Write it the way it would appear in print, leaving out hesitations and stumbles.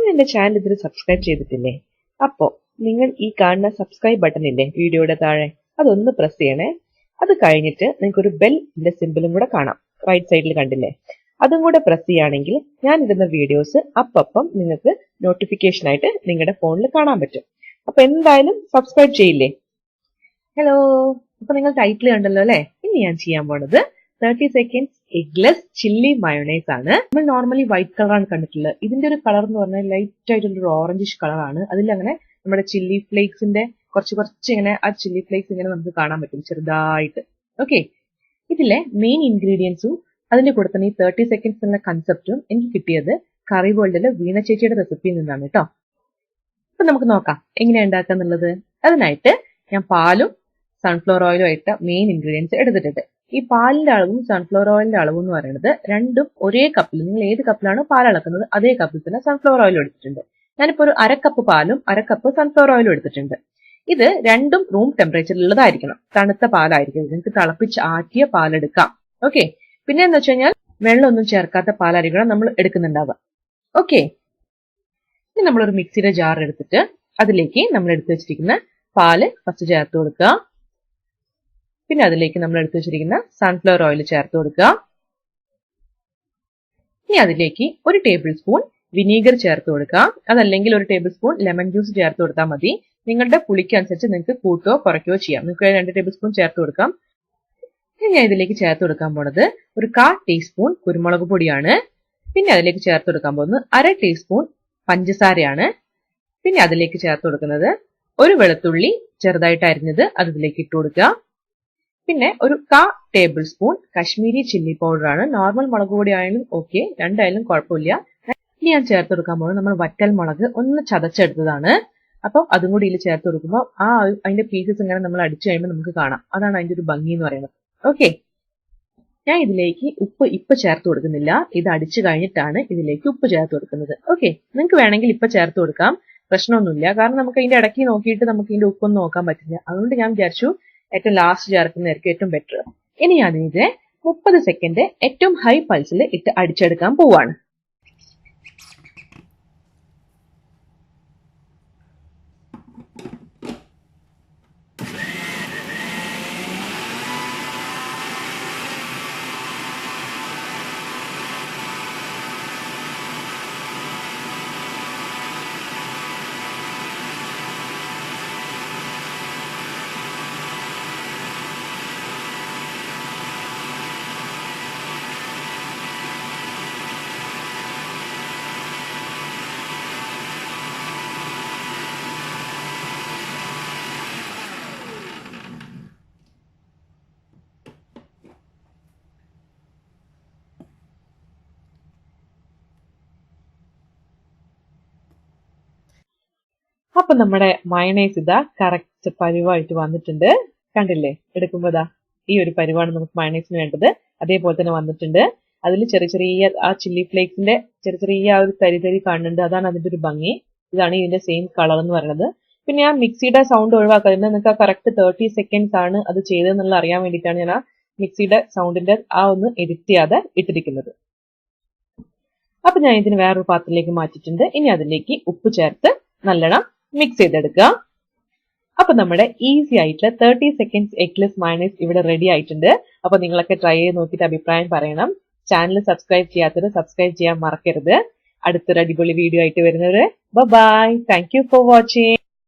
നിങ്ങൾ എന്റെ ചാനൽ ഇതിൽ സബ്സ്ക്രൈബ് ചെയ്തിട്ടില്ലേ? അപ്പോ നിങ്ങൾ ഈ കാണുന്ന സബ്സ്ക്രൈബ് ബട്ടൺ ഇല്ലേ വീഡിയോയുടെ താഴെ, അതൊന്ന് പ്രസ് ചെയ്യണേ. അത് കഴിഞ്ഞിട്ട് നിങ്ങൾക്ക് ഒരു ബെല്ലിന്റെ സിമ്പിളും കൂടെ കാണാം, റൈറ്റ് സൈഡിൽ കണ്ടില്ലേ? അതും കൂടെ പ്രസ് ചെയ്യുകയാണെങ്കിൽ ഞാൻ ഇടുന്ന വീഡിയോസ് അപ്പം നിങ്ങൾക്ക് നോട്ടിഫിക്കേഷൻ ആയിട്ട് നിങ്ങളുടെ ഫോണിൽ കാണാൻ പറ്റും. അപ്പൊ എന്തായാലും സബ്സ്ക്രൈബ് ചെയ്യില്ലേ? ഹലോ, അപ്പൊ നിങ്ങൾ ടൈറ്റിൽ കണ്ടല്ലോ അല്ലെ? ഇനി ഞാൻ ചെയ്യാൻ പോണത് 30 seconds eggless chilli mayonnaise ആണ്. നമ്മൾ നോർമലി വൈറ്റ് കളറാണ് കണ്ടിട്ടുള്ളത്. ഇതിന്റെ ഒരു കളർ എന്ന് പറഞ്ഞാൽ ലൈറ്റ് ആയിട്ടുള്ള ഓറഞ്ചിഷ് കളറാണ്. അതിലങ്ങനെ നമ്മുടെ ചില്ലി ഫ്ലേക്സിന്റെ കുറച്ച് ഇങ്ങനെ ആ ചില്ലി ഫ്ലേക്സ് ഇങ്ങനെ നമുക്ക് കാണാൻ പറ്റും ചെറുതായിട്ട്. ഓക്കെ, ഇതിലെ മെയിൻ ഇൻഗ്രീഡിയൻസും അതിന്റെ കൂടെ തന്നെ ഈ 30 seconds എന്നുള്ള കൺസെപ്റ്റും എനിക്ക് കിട്ടിയത് കറി വേൾഡിലെ വീണ ചേച്ചിയുടെ റെസിപ്പിയിൽ നിന്നാണ് കേട്ടോ. അപ്പൊ നമുക്ക് നോക്കാം എങ്ങനെയാ ഉണ്ടാക്കാന്നുള്ളത്. അതിനായിട്ട് ഞാൻ പാലും സൺഫ്ലവർ ഓയിലും ആയിട്ട് മെയിൻ ഇൻഗ്രീഡിയൻസ് എടുത്തിട്ടുണ്ട്. ഈ പാലിന്റെ അളവും സൺഫ്ലവർ ഓയിലിന്റെ അളവും എന്ന് പറയുന്നത് രണ്ടും ഒരേ കപ്പിൽ, നിങ്ങൾ ഏത് കപ്പിലാണ് പാൽ അളക്കുന്നത് അതേ കപ്പിൽ തന്നെ സൺഫ്ലവർ ഓയിലും എടുത്തിട്ടുണ്ട്. ഞാനിപ്പോ ഒരു അരക്കപ്പ് പാലും അരക്കപ്പ് സൺഫ്ലവർ ഓയിലും എടുത്തിട്ടുണ്ട്. ഇത് രണ്ടും റൂം ടെമ്പറേച്ചറിൽ ഉള്ളതായിരിക്കണം, തണുത്ത പാലായിരിക്കും. നിങ്ങൾക്ക് തിളപ്പിച്ച് ആറ്റിയ പാലെടുക്കാം. ഓക്കെ, പിന്നെ എന്ന് വെച്ച് കഴിഞ്ഞാൽ വെള്ളമൊന്നും ചേർക്കാത്ത പാലായിരിക്കണം നമ്മൾ എടുക്കുന്നുണ്ടാവുക. ഓക്കെ, ഇനി നമ്മളൊരു മിക്സിയുടെ ജാർ എടുത്തിട്ട് അതിലേക്ക് നമ്മൾ എടുത്തു വെച്ചിരിക്കുന്ന പാല് ഫസ്റ്റ് ചേർത്ത് കൊടുക്കുക. പിന്നെ അതിലേക്ക് നമ്മൾ എടുത്തു വെച്ചിരിക്കുന്ന സൺഫ്ലവർ ഓയിൽ ചേർത്ത് കൊടുക്കുക. ഇനി അതിലേക്ക് 1 ടേബിൾ സ്പൂൺ വിനീഗർ ചേർത്ത് കൊടുക്കുക. അതല്ലെങ്കിൽ 1 ടേബിൾ സ്പൂൺ ലെമൺ ജ്യൂസ് ചേർത്ത് കൊടുത്താൽ മതി. നിങ്ങളുടെ പുളിക്ക് അനുസരിച്ച് നിങ്ങൾക്ക് കൂട്ടുകയോ കുറയ്ക്കുകയോ ചെയ്യാം. നിങ്ങൾക്ക് 2 ടേബിൾ സ്പൂൺ ചേർത്ത് കൊടുക്കാം. ഇനി ഞാൻ ഇതിലേക്ക് ചേർത്ത് കൊടുക്കാൻ പോണത് 1/4 ടീസ്പൂൺ കുരുമുളക് പൊടിയാണ്. പിന്നെ അതിലേക്ക് ചേർത്ത് കൊടുക്കാൻ പോകുന്നത് 1/2 ടീസ്പൂൺ പഞ്ചസാരയാണ്. പിന്നെ അതിലേക്ക് ചേർത്ത് കൊടുക്കുന്നത് 1 വെളുത്തുള്ളി ചെറുതായിട്ട് അരിഞ്ഞത് അതിലേക്ക് ഇട്ട് കൊടുക്കുക. പിന്നെ 1/4 table spoon Kashmiri chilli powder ആണ്. നോർമൽ മുളക് പൊടി ആയാലും ഓക്കെ, രണ്ടായാലും കുഴപ്പമില്ല. ഇനി ഞാൻ ചേർത്ത് കൊടുക്കാൻ പോകുന്നത് നമ്മൾ വറ്റൽ മുളക് ഒന്ന് ചതച്ചെടുത്തതാണ്. അപ്പൊ അതും കൂടി ഇതിൽ ചേർത്ത് കൊടുക്കുമ്പോൾ അതിന്റെ പീസസ് ഇങ്ങനെ നമ്മൾ അടിച്ചു കഴിയുമ്പോൾ നമുക്ക് കാണാം. അതാണ് അതിന്റെ ഒരു ഭംഗി എന്ന് പറയുന്നത്. ഓക്കെ, ഞാൻ ഇതിലേക്ക് ഉപ്പ് ഇപ്പൊ ചേർത്ത് കൊടുക്കുന്നില്ല. ഇത് അടിച്ചു കഴിഞ്ഞിട്ടാണ് ഇതിലേക്ക് ഉപ്പ് ചേർത്ത് കൊടുക്കുന്നത്. ഓക്കെ, നിങ്ങൾക്ക് വേണമെങ്കിൽ ഇപ്പൊ ചേർത്ത് കൊടുക്കാം, പ്രശ്നമൊന്നുമില്ല. കാരണം നമുക്ക് അതിന്റെ ഇടയ്ക്ക് നോക്കിയിട്ട് നമുക്ക് ഇതിന്റെ ഉപ്പൊന്നും നോക്കാൻ പറ്റില്ല. അതുകൊണ്ട് ഞാൻ വിചാരിച്ചു ഏറ്റവും ലാസ്റ്റ് ചേർക്കുന്നതായിരിക്കും ഏറ്റവും ബെറ്റർ. ഇനി ഞാൻ ഇതിനെ 30 സെക്കൻഡ് ഏറ്റവും ഹൈ പൾസിൽ ഇട്ട് അടിച്ചെടുക്കാൻ പോവാണ്. അപ്പൊ നമ്മുടെ മയണൈസ് ഇതാ കറക്റ്റ് പരിവായിട്ട് വന്നിട്ടുണ്ട്. കണ്ടില്ലേ? എടുക്കുമ്പോ ഇതാ ഈ ഒരു പരിവാണ് നമുക്ക് മയണൈസിന് വേണ്ടത്. അതേപോലെ തന്നെ വന്നിട്ടുണ്ട്. അതിൽ ചെറിയ ആ ചില്ലി ഫ്ലേക്സിന്റെ ചെറിയ ആ ഒരു തരി കാണുന്നുണ്ട്. അതാണ് അതിന്റെ ഒരു ഭംഗി. ഇതാണ് ഇതിന്റെ സെയിം കളർ എന്ന് പറയുന്നത്. പിന്നെ ആ മിക്സിയുടെ സൗണ്ട് ഒഴിവാക്കുന്നത് നിങ്ങൾക്ക് ആ കറക്റ്റ് 30 സെക്കൻഡ്സ് ആണ് അത് ചെയ്തതെന്നുള്ള അറിയാൻ വേണ്ടിയിട്ടാണ് ഞാൻ ആ മിക്സിയുടെ സൗണ്ടിന്റെ ആ ഒന്ന് എഡിറ്റ് ചെയ്യാതെ ഇട്ടിരിക്കുന്നത്. അപ്പൊ ഞാൻ ഇതിന് വേറൊരു പാത്രത്തിലേക്ക് മാറ്റിയിട്ടുണ്ട്. ഇനി അതിലേക്ക് ഉപ്പ് ചേർത്ത് നല്ലോണം മിക്സ് ചെയ്തെടുക്കുക. അപ്പൊ നമ്മുടെ ഈസി ആയിട്ടുള്ള 30 seconds എഗ്ലെസ് മയണൈസ് ഇവിടെ റെഡി ആയിട്ടുണ്ട്. അപ്പൊ നിങ്ങളൊക്കെ ട്രൈ ചെയ്ത് നോക്കിയിട്ട് അഭിപ്രായം പറയണം. ചാനൽ സബ്സ്ക്രൈബ് ചെയ്യാത്തവർ സബ്സ്ക്രൈബ് ചെയ്യാൻ മറക്കരുത്. അടുത്തൊരു അടിപൊളി വീഡിയോ ആയിട്ട് വരുന്നത്. Bye. Thank you for watching.